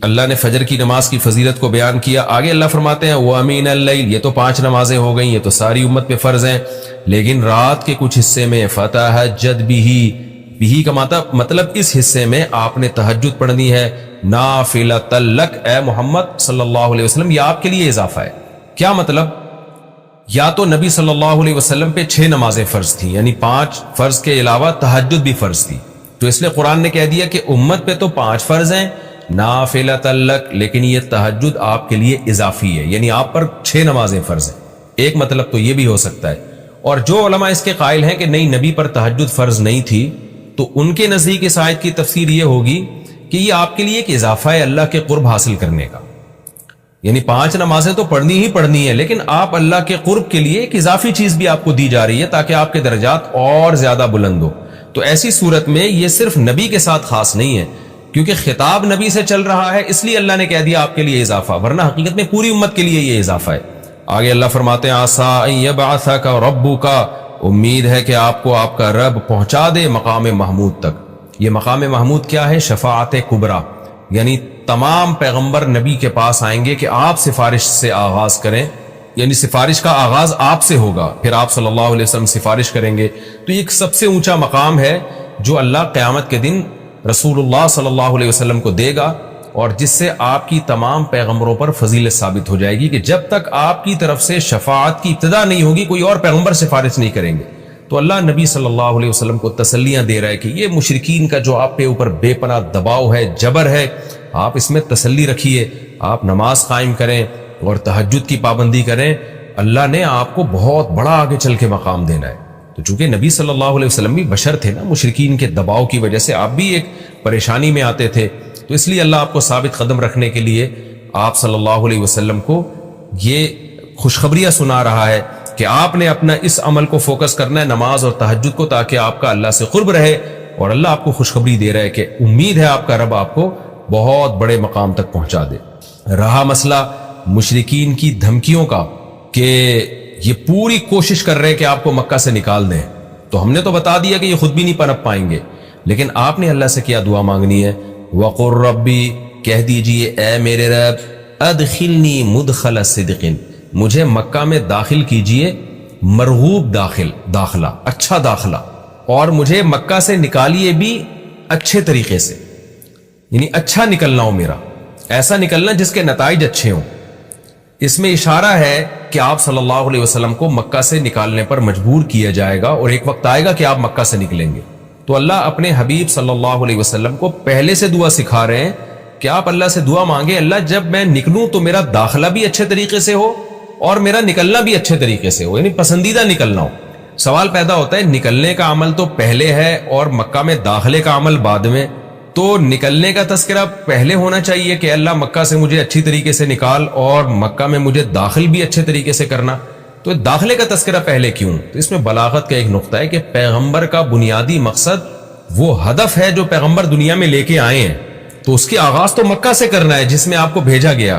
اللہ نے فجر کی نماز کی فضیلت کو بیان کیا. آگے اللہ فرماتے ہیں وَمِنَ اللَّيْلِ، یہ تو 5 نمازیں ہو گئیں، یہ تو ساری امت پہ فرض ہیں، لیکن رات کے کچھ حصے میں فَتَہَجَّدْ بِهِ کا مطلب اس حصے میں آپ نے تہجد پڑھنی ہے. نافلۃ لک، اے محمد صلی اللہ علیہ وسلم، یہ آپ کے لیے اضافہ ہے. کیا مطلب؟ یا تو نبی صلی اللہ علیہ وسلم پہ 6 نمازیں فرض تھیں، یعنی 5 فرض کے علاوہ تہجد بھی فرض تھی، تو اس لیے قرآن نے کہہ دیا کہ امت پہ تو 5 فرض ہیں نافلۃ لک، لیکن یہ تہجد آپ کے لیے اضافی ہے، یعنی آپ پر 6 نمازیں فرض ہیں. ایک مطلب تو یہ بھی ہو سکتا ہے. اور جو علماء اس کے قائل ہیں کہ نہیں نبی پر تہجد فرض نہیں تھی، تو ان کے نزدیک اس آیت کی تفسیر یہ ہوگی کہ یہ آپ کے لیے ایک اضافہ ہے اللہ کے قرب حاصل کرنے کا. یعنی 5 نمازیں تو پڑھنی ہی پڑھنی ہے، لیکن آپ اللہ کے قرب کے لیے ایک اضافی چیز بھی آپ کو دی جا رہی ہے تاکہ آپ کے درجات اور زیادہ بلند ہو. تو ایسی صورت میں یہ صرف نبی کے ساتھ خاص نہیں ہے، کیونکہ خطاب نبی سے چل رہا ہے، اس لیے اللہ نے کہہ دیا آپ کے لیے اضافہ، ورنہ حقیقت میں پوری امت کے لیے یہ اضافہ ہے. آگے اللہ فرماتے ہیں عسیٰ ان یبعثک ربک، امید ہے کہ آپ کو آپ کا رب پہنچا دے مقام محمود تک. یہ مقام محمود کیا ہے؟ شفاعت کبریٰ، یعنی تمام پیغمبر نبی کے پاس آئیں گے کہ آپ سفارش سے آغاز کریں، یعنی سفارش کا آغاز آپ سے ہوگا، پھر آپ صلی اللہ علیہ وسلم سفارش کریں گے. تو یہ ایک سب سے اونچا مقام ہے جو اللہ قیامت کے دن رسول اللہ صلی اللہ علیہ وسلم کو دے گا، اور جس سے آپ کی تمام پیغمبروں پر فضیلت ثابت ہو جائے گی کہ جب تک آپ کی طرف سے شفاعت کی ابتدا نہیں ہوگی کوئی اور پیغمبر سفارش نہیں کریں گے. تو اللہ نبی صلی اللہ علیہ وسلم کو تسلیاں دے رہا ہے کہ یہ مشرکین کا جو آپ پہ اوپر بے پناہ دباؤ ہے، جبر ہے، آپ اس میں تسلی رکھیے، آپ نماز قائم کریں اور تہجد کی پابندی کریں، اللہ نے آپ کو بہت بڑا آگے چل کے مقام دینا ہے. تو چونکہ نبی صلی اللہ علیہ وسلم بھی بشر تھے نا، مشرکین کے دباؤ کی وجہ سے آپ بھی ایک پریشانی میں آتے تھے، تو اس لیے اللہ آپ کو ثابت قدم رکھنے کے لیے آپ صلی اللہ علیہ وسلم کو یہ خوشخبریاں سنا رہا ہے کہ آپ نے اپنا اس عمل کو فوکس کرنا ہے، نماز اور تہجد کو، تاکہ آپ کا اللہ سے قرب رہے. اور اللہ آپ کو خوشخبری دے رہا ہے کہ امید ہے آپ کا رب آپ کو بہت بڑے مقام تک پہنچا دے. رہا مسئلہ مشرکین کی دھمکیوں کا کہ یہ پوری کوشش کر رہے کہ آپ کو مکہ سے نکال دیں، تو ہم نے تو بتا دیا کہ یہ خود بھی نہیں پنپ پائیں گے، لیکن آپ نے اللہ سے کیا دعا مانگنی ہے؟ وَقُلْ رَبِّ، کہہ دیجئے اے میرے رب، ادخلنی مدخل صدق، مجھے مکہ میں داخل کیجئے مرغوب داخلہ، اچھا داخلہ، اور مجھے مکہ سے نکالیے بھی اچھے طریقے سے، یعنی اچھا نکلنا ہو میرا، ایسا نکلنا جس کے نتائج اچھے ہوں. اس میں اشارہ ہے کہ آپ صلی اللہ علیہ وسلم کو مکہ سے نکالنے پر مجبور کیا جائے گا، اور ایک وقت آئے گا کہ آپ مکہ سے نکلیں گے. تو اللہ اپنے حبیب صلی اللہ علیہ وسلم کو پہلے سے دعا سکھا رہے ہیں کہ آپ اللہ سے دعا مانگے، اللہ جب میں نکلوں تو میرا داخلہ بھی اچھے طریقے سے ہو اور میرا نکلنا بھی اچھے طریقے سے ہو، یعنی پسندیدہ نکلنا ہو. سوال پیدا ہوتا ہے نکلنے کا عمل تو پہلے ہے اور مکہ میں داخلے کا عمل بعد میں، تو نکلنے کا تذکرہ پہلے ہونا چاہیے کہ اللہ مکہ سے مجھے اچھی طریقے سے نکال، اور مکہ میں مجھے داخل بھی اچھے طریقے سے کرنا. تو داخلے کا تذکرہ پہلے کیوں؟ تو اس میں بلاغت کا ایک نقطہ ہے کہ پیغمبر کا بنیادی مقصد وہ ہدف ہے جو پیغمبر دنیا میں لے کے آئے ہیں، تو اس کی آغاز تو مکہ سے کرنا ہے جس میں آپ کو بھیجا گیا،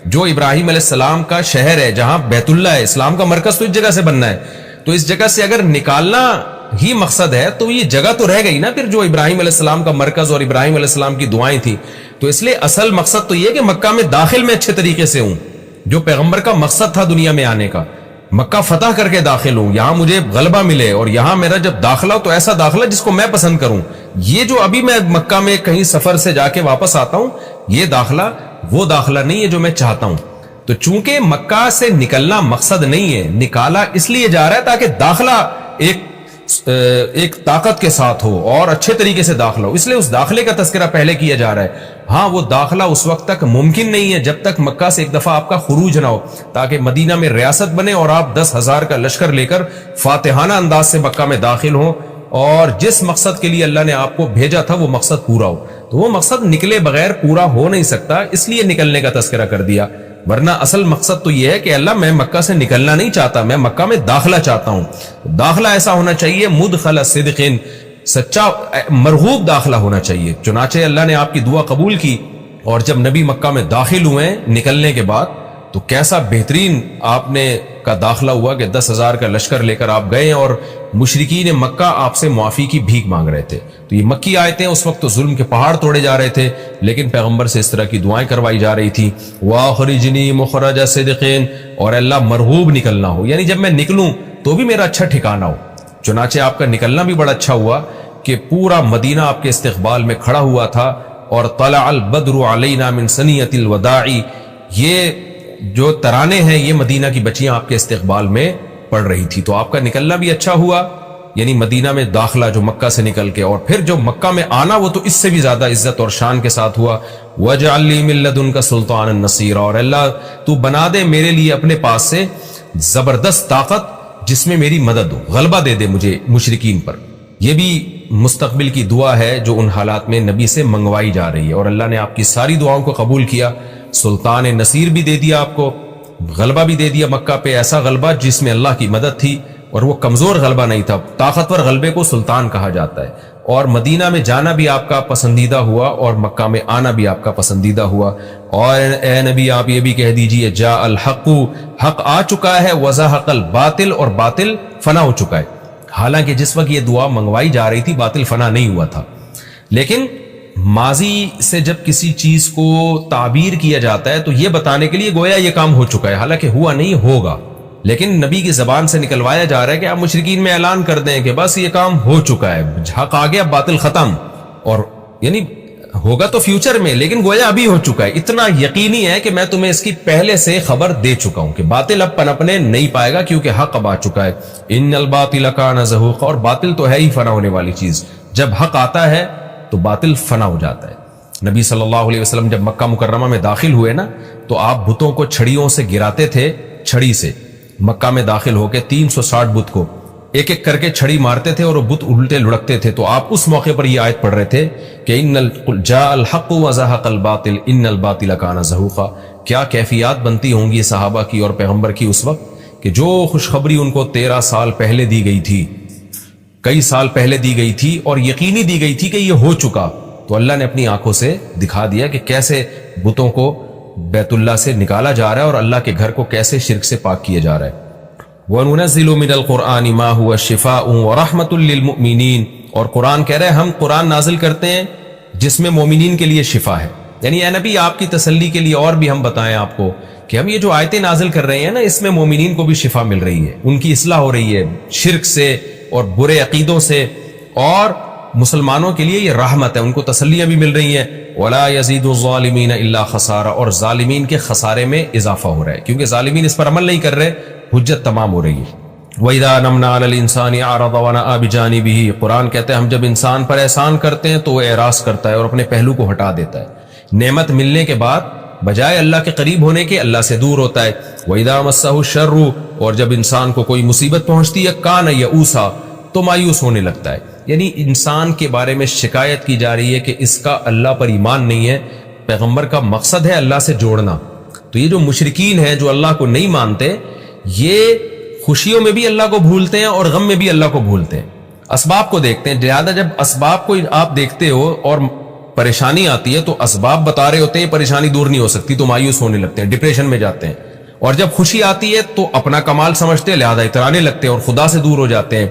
جو ابراہیم علیہ السلام کا شہر ہے، جہاں بیت اللہ ہے، اسلام کا مرکز تو اس جگہ سے بننا ہے. تو اس جگہ سے اگر نکالنا ہی مقصد ہے تو یہ جگہ تو رہ گئی نا پھر جو ابراہیم علیہ السلام کا مرکز اور ابراہیم علیہ السلام کی دعائیں تھی. تو اس لیے اصل مقصد تو یہ کہ مکہ میں داخل میں اچھے طریقے سے ہوں، جو پیغمبر کا مقصد تھا دنیا میں آنے کا، مکہ فتح کر کے داخل ہوں، یہاں مجھے غلبہ ملے، اور یہاں میرا جب داخلہ ہو تو ایسا داخلہ جس کو میں پسند کروں. یہ جو ابھی میں مکہ میں کہیں سفر سے جا کے واپس آتا ہوں، یہ داخلہ وہ داخلہ نہیں ہے جو میں چاہتا ہوں. تو چونکہ مکہ سے نکلنا مقصد نہیں ہے، نکالا اس لیے جا رہا ہے تاکہ داخلہ ایک طاقت کے ساتھ ہو اور اچھے طریقے سے داخلہ ہو، اس لیے اس داخلے کا تذکرہ پہلے کیا جا رہا ہے. ہاں وہ داخلہ اس وقت تک ممکن نہیں ہے جب تک مکہ سے ایک دفعہ آپ کا خروج نہ ہو، تاکہ مدینہ میں ریاست بنے اور آپ 10,000 کا لشکر لے کر فاتحانہ انداز سے مکہ میں داخل ہوں، اور جس مقصد کے لیے اللہ نے آپ کو بھیجا تھا وہ مقصد پورا ہو. تو وہ مقصد نکلے بغیر پورا ہو نہیں سکتا، اس لیے نکلنے کا تذکرہ کر دیا. ورنہ اصل مقصد تو یہ ہے کہ اللہ میں مکہ سے نکلنا نہیں چاہتا، میں مکہ میں داخلہ چاہتا ہوں. داخلہ ایسا ہونا چاہیے مدخل صدق، سچا مرغوب داخلہ ہونا چاہیے. چنانچہ اللہ نے آپ کی دعا قبول کی، اور جب نبی مکہ میں داخل ہوئے نکلنے کے بعد، تو کیسا بہترین آپ نے کا داخلہ ہوا کہ 10,000 کا لشکر لے کر آپ گئے اور مشرکین مکہ آپ سے معافی کی بھیک مانگ رہے تھے. تو یہ مکی آیتیں اس وقت تو ظلم کے پہاڑ توڑے جا رہے تھے، لیکن پیغمبر سے اس طرح کی دعائیں کروائی جا رہی تھی. وَأَخْرِجْنِي مُخْرَجَ صِدْقٍ، اور اللہ مرغوب نکلنا ہو، یعنی جب میں نکلوں تو بھی میرا اچھا ٹھکانہ ہو. چنانچہ آپ کا نکلنا بھی بڑا اچھا ہوا کہ پورا مدینہ آپ کے استقبال میں کھڑا ہوا تھا. اور طلع البدر علینا من ثنیۃ الوداع، یہ جو ترانے ہیں یہ مدینہ کی بچیاں آپ کے استقبال میں پڑھ رہی تھی. تو آپ کا نکلنا بھی اچھا ہوا، یعنی مدینہ میں داخلہ جو مکہ سے نکل کے، اور پھر جو مکہ میں آنا وہ تو اس سے بھی زیادہ عزت اور شان کے ساتھ ہوا. وَاجْعَلْ لِي مِن لَّدُنْكَ سُلْطَانًا نَصِيرًا، اور اللہ تو بنا دے میرے لیے اپنے پاس سے زبردست طاقت جس میں میری مدد ہو، غلبہ دے دے مجھے مشرکین پر. یہ بھی مستقبل کی دعا ہے جو ان حالات میں نبی سے منگوائی جا رہی ہے، اور اللہ نے آپ کی ساری دعاؤں کو قبول کیا. سلطان نصیر بھی دے دیا آپ کو، غلبہ بھی دے دیا مکہ پہ، ایسا غلبہ جس میں اللہ کی مدد تھی، اور وہ کمزور غلبہ نہیں تھا. طاقتور غلبے کو سلطان کہا جاتا ہے. اور مدینہ میں جانا بھی آپ کا پسندیدہ ہوا، اور مکہ میں آنا بھی آپ کا پسندیدہ ہوا. اور اے نبی آپ یہ بھی کہہ دیجئے جاء الحق، حق آ چکا ہے، وزہق الباطل، اور باطل فنا ہو چکا ہے. حالانکہ جس وقت یہ دعا منگوائی جا رہی تھی باطل فنا نہیں ہوا تھا. لیکن ماضی سے جب کسی چیز کو تعبیر کیا جاتا ہے تو یہ بتانے کے لیے گویا یہ کام ہو چکا ہے، حالانکہ ہوا نہیں، ہوگا. لیکن نبی کی زبان سے نکلوایا جا رہا ہے کہ آپ مشرکین میں اعلان کر دیں کہ بس یہ کام ہو چکا ہے، حق آ گیا، باطل ختم. اور یعنی ہوگا تو فیوچر میں، لیکن گویا ابھی ہو چکا ہے. اتنا یقینی ہے کہ میں تمہیں اس کی پہلے سے خبر دے چکا ہوں کہ باطل اب پنپنے نہیں پائے گا، کیونکہ حق اب آ چکا ہے. ان الباطل کان زہوقا، اور باطل تو ہے ہی فنا ہونے والی چیز. جب حق آتا ہے تو باطل فنا ہو جاتا ہے. نبی صلی اللہ علیہ وسلم جب مکہ مکرمہ میں داخل ہوئے نا، تو آپ بتوں کو چھڑیوں سے گراتے تھے، چھڑی سے. مکہ میں داخل ہو کے 360 بت کو ایک ایک کر کے چھڑی مارتے تھے، اور وہ بت الٹے لڑکتے تھے. تو آپ اس موقع پر یہ آیت پڑھ رہے تھے کہ جاء الحق وزہق الباطل ان الباطل کان زہوقا. کیا کیفیات بنتی ہوں گی صحابہ کی اور پیغمبر کی اس وقت کہ جو خوشخبری ان کو 13 سال پہلے دی گئی تھی، کئی سال پہلے دی گئی تھی، اور یقینی دی گئی تھی کہ یہ ہو چکا، تو اللہ نے اپنی آنکھوں سے دکھا دیا کہ کیسے بتوں کو بیت اللہ سے نکالا جا رہا ہے اور اللہ کے گھر کو کیسے شرک سے پاک کیا جا رہا ہے. وَنُنَزِّلُ مِنَ الْقُرْآنِ مَا هُوَ شِفَاءٌ وَرَحْمَةٌ لِّلْمُؤْمِنِينَ، اور قرآن کہہ رہے ہیں ہم قرآن نازل کرتے ہیں جس میں مومنین کے لیے شفا ہے. یعنی اے نبی آپ کی تسلی کے لیے اور بھی ہم بتائیں آپ کو کہ ہم یہ جو آیتیں نازل کر رہے ہیں نا، اس میں مومنین کو بھی شفا مل رہی ہے، ان کی اصلاح ہو رہی ہے شرک سے اور برے عقیدوں سے، اور مسلمانوں کے لیے یہ رحمت ہے، ان کو تسلیاں بھی مل رہی ہیں. وَلَا يَزِيدُ الظَّالِمِينَ إِلَّا خَسَارًا، اور ظالمین کے خسارے میں اضافہ ہو رہا ہے، کیونکہ ظالمین اس پر عمل نہیں کر رہے، حجت تمام ہو رہی ہے. وَإِذَا نَمْنَا عَلَى الْإِنسَانِ أَعْرَضَ وَنَأَىٰ بِجَانِبِهِ، قرآن کہتے ہیں ہم جب انسان پر احسان کرتے ہیں تو وہ اعراض کرتا ہے اور اپنے پہلو کو ہٹا دیتا ہے. نعمت ملنے کے بعد بجائے اللہ کے قریب ہونے کے اللہ سے دور ہوتا ہے. وَإِذَا مَسَّهُ الشَّرُّ، اور جب انسان کو کوئی مصیبت پہنچتی ہے كَانَ يَئُوسًا، تو مایوس ہونے لگتا ہے. یعنی انسان کے بارے میں شکایت کی جا رہی ہے کہ اس کا اللہ پر ایمان نہیں ہے. پیغمبر کا مقصد ہے اللہ سے جوڑنا. تو یہ جو مشرکین ہیں جو اللہ کو نہیں مانتے، یہ خوشیوں میں بھی اللہ کو بھولتے ہیں اور غم میں بھی اللہ کو بھولتے ہیں، اسباب کو دیکھتے ہیں. لہذا جب اسباب کو آپ دیکھتے ہو اور پریشانی آتی ہے تو اسباب بتا رہے ہوتے ہیں پریشانی دور نہیں ہو سکتی، تو مایوس ہونے لگتے ہیں، ڈپریشن میں جاتے ہیں. اور جب خوشی آتی ہے تو اپنا کمال سمجھتے ہیں، لہذا اترانے لگتے ہیں اور خدا سے دور ہو جاتے ہیں.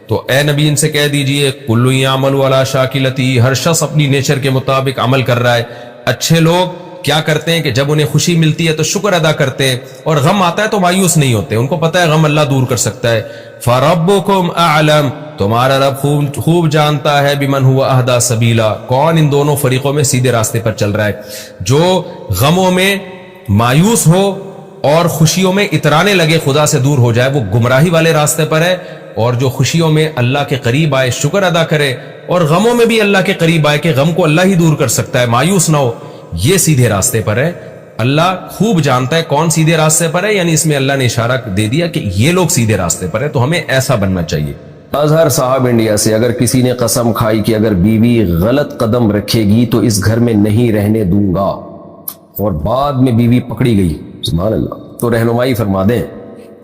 تو اے نبی ان سے کہہ دیجئے کل یعمل علی شاکلتی، ہر شخص اپنی نیچر کے مطابق عمل کر رہا ہے. اچھے لوگ کیا کرتے ہیں کہ جب انہیں خوشی ملتی ہے تو شکر ادا کرتے ہیں، اور غم آتا ہے تو مایوس نہیں ہوتے، ان کو پتہ ہے غم اللہ دور کر سکتا ہے. فَرَبُّكُمْ أَعْلَمُ، تمہارا رب خوب جانتا ہے بِمَنْ هُوَ أَهْدَىٰ سَبِيلًا، کون ان دونوں فریقوں میں سیدھے راستے پر چل رہا ہے. جو غموں میں مایوس ہو اور خوشیوں میں اترانے لگے، خدا سے دور ہو جائے، وہ گمراہی والے راستے پر ہے. اور جو خوشیوں میں اللہ کے قریب آئے، شکر ادا کرے، اور غموں میں بھی اللہ کے قریب آئے کہ غم کو اللہ ہی دور کر سکتا ہے، مایوس نہ ہو، یہ سیدھے راستے پر ہے. اللہ خوب جانتا ہے کون سیدھے راستے پر ہے، یعنی اس میں اللہ نے اشارہ دے دیا کہ یہ لوگ سیدھے راستے پر ہے، تو ہمیں ایسا بننا چاہیے. اظہر صاحب انڈیا سے، اگر کسی نے قسم کھائی کہ اگر بیوی غلط قدم رکھے گی تو اس گھر میں نہیں رہنے دوں گا، اور بعد میں بیوی پکڑی گئی، سبحان اللہ، تو رہنمائی فرما دیں،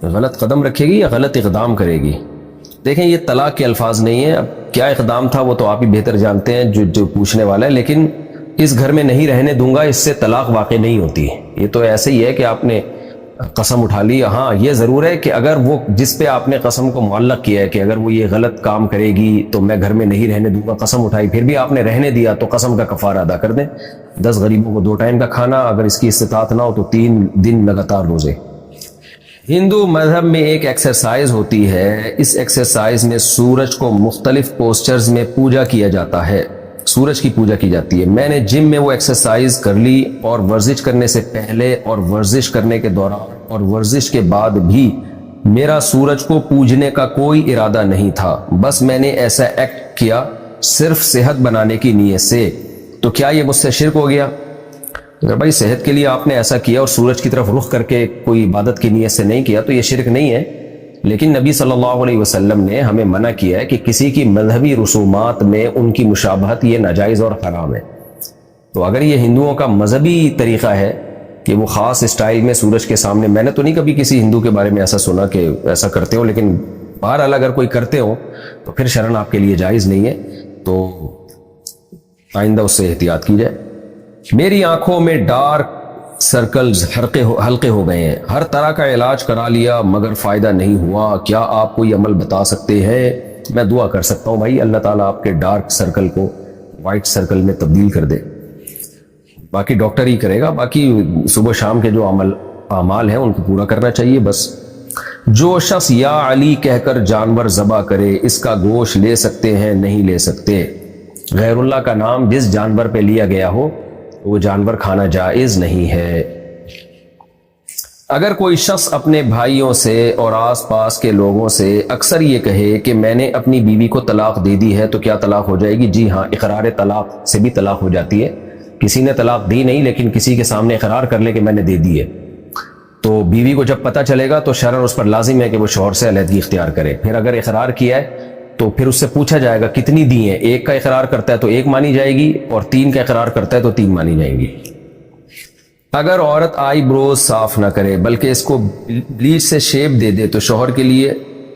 غلط قدم رکھے گی یا غلط اقدام کرے گی. دیکھیں یہ طلاق کے الفاظ نہیں ہیں، اب کیا اقدام تھا وہ تو آپ ہی بہتر جانتے ہیں جو پوچھنے والا ہے. لیکن اس گھر میں نہیں رہنے دوں گا، اس سے طلاق واقع نہیں ہوتی. یہ تو ایسے ہی ہے کہ آپ نے قسم اٹھا لی. ہاں یہ ضرور ہے کہ اگر وہ جس پہ آپ نے قسم کو معلق کیا ہے کہ اگر وہ یہ غلط کام کرے گی تو میں گھر میں نہیں رہنے دوں گا، قسم اٹھائی پھر بھی آپ نے رہنے دیا، تو قسم کا کفارہ ادا کر دیں. 10 غریبوں کو 2 ٹائم کا کھانا، اگر اس کی استطاعت نہ ہو تو 3 دن لگاتار روزے. ہندو مذہب میں ایک ایکسرسائز ہوتی ہے، اس ایکسرسائز میں سورج کو مختلف پوسچرز میں پوجا کیا جاتا ہے، سورج کی پوجا کی جاتی ہے. میں نے جم میں وہ ایکسرسائز کر لی، اور ورزش کرنے سے پہلے اور ورزش کرنے کے دوران اور ورزش کے بعد بھی میرا سورج کو پوجنے کا کوئی ارادہ نہیں تھا، بس میں نے ایسا ایکٹ کیا صرف صحت بنانے کی نیت سے. تو کیا یہ مجھ سے شرک ہو گیا؟ اگر بھائی صحت کے لیے آپ نے ایسا کیا اور سورج کی طرف رخ کر کے کوئی عبادت کی نیت سے نہیں کیا تو یہ شرک نہیں ہے. لیکن نبی صلی اللہ علیہ وسلم نے ہمیں منع کیا ہے کہ کسی کی مذہبی رسومات میں ان کی مشابہت یہ ناجائز اور حرام ہے. تو اگر یہ ہندوؤں کا مذہبی طریقہ ہے کہ وہ خاص اسٹائل میں سورج کے سامنے، میں نے تو نہیں کبھی کسی ہندو کے بارے میں ایسا سنا کہ ایسا کرتے ہو، لیکن بہرحال اگر کوئی کرتے ہو تو پھر شرن آپ کے لیے جائز نہیں ہے، تو آئندہ اس سے احتیاط کی جائے. میری آنکھوں میں ڈارک سرکلز حلقے ہو گئے ہیں، ہر طرح کا علاج کرا لیا مگر فائدہ نہیں ہوا، کیا آپ کوئی عمل بتا سکتے ہیں؟ میں دعا کر سکتا ہوں بھائی، اللہ تعالیٰ آپ کے ڈارک سرکل کو وائٹ سرکل میں تبدیل کر دے. باقی ڈاکٹر ہی کرے گا، باقی صبح شام کے جو اعمال ہیں ان کو پورا کرنا چاہیے بس. جو شخص یا علی کہہ کر جانور ذبح کرے اس کا گوشت لے سکتے ہیں؟ نہیں لے سکتے. غیر اللہ کا نام جس جانور پہ لیا گیا ہو وہ جانور کھانا جائز نہیں ہے. اگر کوئی شخص اپنے بھائیوں سے اور آس پاس کے لوگوں سے اکثر یہ کہے کہ میں نے اپنی بیوی کو طلاق دے دی ہے تو کیا طلاق ہو جائے گی؟ جی ہاں، اقرار طلاق سے بھی طلاق ہو جاتی ہے. کسی نے طلاق دی نہیں لیکن کسی کے سامنے اقرار کر لے کہ میں نے دے دی ہے، تو بیوی کو جب پتہ چلے گا تو شرعاً اس پر لازم ہے کہ وہ شوہر سے علیحدگی اختیار کرے. پھر اگر اقرار کیا ہے تو پھر اس سے پوچھا جائے گا کتنی دی ہیں. 1 کا اقرار کرتا ہے تو 1 مانی جائے گی، اور 3 کا اقرار کرتا ہے تو 3 مانی جائیں گی. اگر عورت آئی بروز صاف نہ کرے بلکہ اس کو بلیچ سے شیپ دے دے تو شوہر کے لیے،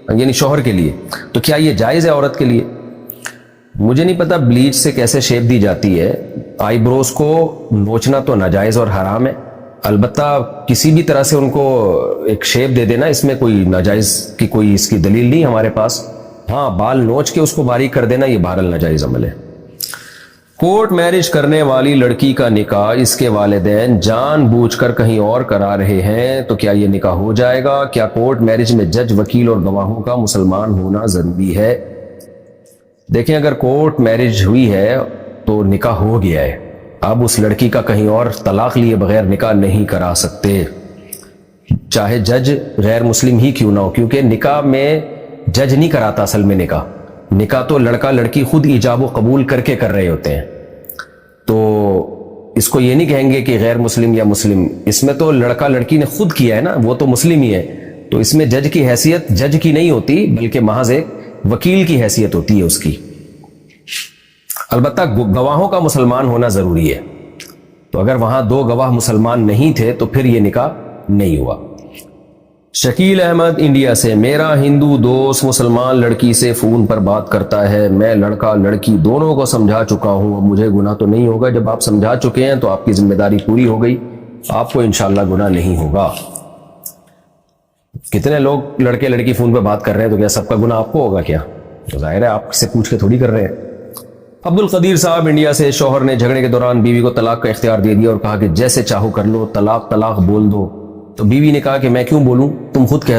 یعنی شوہر کے لیے، تو کیا یہ جائز ہے عورت کے لیے؟ مجھے نہیں پتا بلیچ سے کیسے شیپ دی جاتی ہے. آئی بروز کو نوچنا تو ناجائز اور حرام ہے، البتہ کسی بھی طرح سے ان کو ایک شیپ دے دینا، اس میں کوئی ناجائز کی کوئی اس کی دلیل نہیں ہمارے پاس. ہاں، بال نوچ کے اس کو باریک کر دینا یہ بہرحال ناجائز عمل ہے. کورٹ میرج کرنے والی لڑکی کا نکاح اس کے والدین جان بوجھ کر کہیں اور کرا رہے ہیں تو کیا یہ نکاح ہو جائے گا؟ کیا کورٹ میرج میں جج، وکیل اور گواہوں کا مسلمان ہونا ضروری ہے؟ دیکھیں، اگر کورٹ میرج ہوئی ہے تو نکاح ہو گیا ہے، اب اس لڑکی کا کہیں اور طلاق لیے بغیر نکاح نہیں کرا سکتے، چاہے جج غیر مسلم ہی کیوں نہ ہو، کیونکہ نکاح میں جج نہیں کراتا. اصل میں نکاح تو لڑکا لڑکی خود ایجاب و قبول کر کے کر رہے ہوتے ہیں، تو اس کو یہ نہیں کہیں گے کہ غیر مسلم یا مسلم، اس میں تو لڑکا لڑکی نے خود کیا ہے نا، وہ تو مسلم ہی ہے، تو اس میں جج کی حیثیت جج کی نہیں ہوتی بلکہ محض ایک وکیل کی حیثیت ہوتی ہے اس کی. البتہ گواہوں کا مسلمان ہونا ضروری ہے، تو اگر وہاں 2 گواہ مسلمان نہیں تھے تو پھر یہ نکاح نہیں ہوا. شکیل احمد انڈیا سے، میرا ہندو دوست مسلمان لڑکی سے فون پر بات کرتا ہے، میں لڑکا لڑکی دونوں کو سمجھا چکا ہوں، اب مجھے گناہ تو نہیں ہوگا؟ جب آپ سمجھا چکے ہیں تو آپ کی ذمہ داری پوری ہو گئی، آپ کو انشاءاللہ گناہ نہیں ہوگا. کتنے لوگ لڑکے لڑکی فون پہ بات کر رہے ہیں، تو کیا سب کا گناہ آپ کو ہوگا کیا؟ تو ظاہر ہے آپ سے پوچھ کے تھوڑی کر رہے ہیں. عبد القدیر صاحب انڈیا سے، شوہر نے جھگڑے کے دوران بیوی کو طلاق کا اختیار دے دیا اور کہا کہ جیسے چاہو کر لو، طلاق طلاق بول دو. تو بیوی نے کہا کہ میں کیوں بولوں، تم خود کہہ